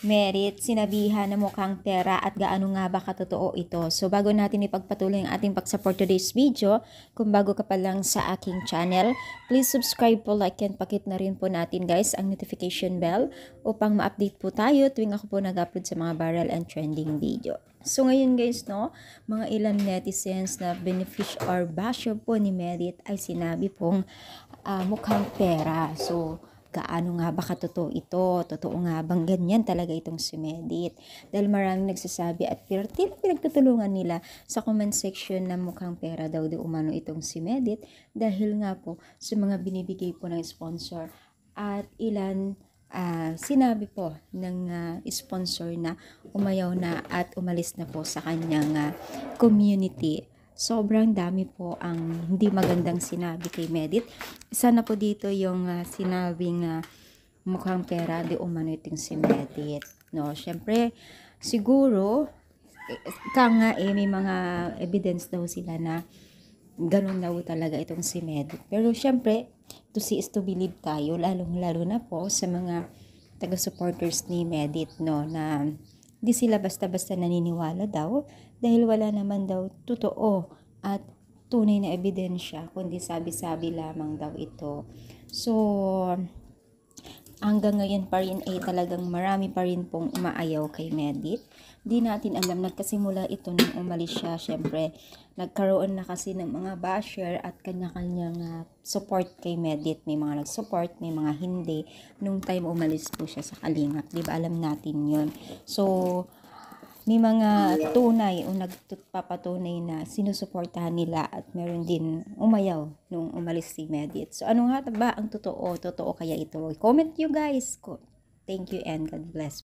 Merit, sinabihan na mukhang pera at gaano nga ba katotoo ito. So bago natin ipagpatuloy ang ating pag-support today's video, kung bago ka pa lang sa aking channel, please subscribe po, like and pakit na rin po natin guys ang notification bell upang ma-update po tayo tuwing ako po nag-upload sa mga viral and trending video. So ngayon guys, no, mga ilan netizens na benefic or basher po ni Merit ay sinabi pong mukhang pera. So gaano nga ba katotoo ito? Totoo nga bang ganyan talaga itong si Merit? Dahil maraming nagsasabi at pinagtutulungan nila sa comment section na mukhang pera daw di umano itong si Merit dahil nga po sa mga binibigay po ng sponsor at ilan sinabi po ng sponsor na umayaw na at umalis na po sa kanyang community. Sobrang dami po ang hindi magandang sinabi kay Merit. Isa na po dito yung sinabing mukhang pera di umano itong si Merit. No, syempre siguro nga may mga evidence daw sila na ganun daw talaga itong si Merit. Pero syempre, to see is to believe tayo, lalong-lalo na po sa mga taga-supporters ni Merit, no, na di sila basta-basta naniniwala daw dahil wala naman daw totoo at tunay na ebidensya, kundi sabi-sabi lamang daw ito. So, hanggang ngayon pa rin ay talagang marami pa rin pong umaayaw kay Merit. Di natin alam, nagkasimula ito nung umalis siya. Syempre, nagkaroon na kasi ng mga basher at kanya-kanyang support kay Merit. May mga nag-support, may mga hindi. Nung time umalis po siya sa Kalingap, di ba alam natin yon. So, may mga tunay o nagpapatunay na sinusuportahan nila at meron din umayaw nung umalis si Merit. So, ano nga ba ang totoo? Totoo kaya ito? Comment you guys. Thank you and God bless.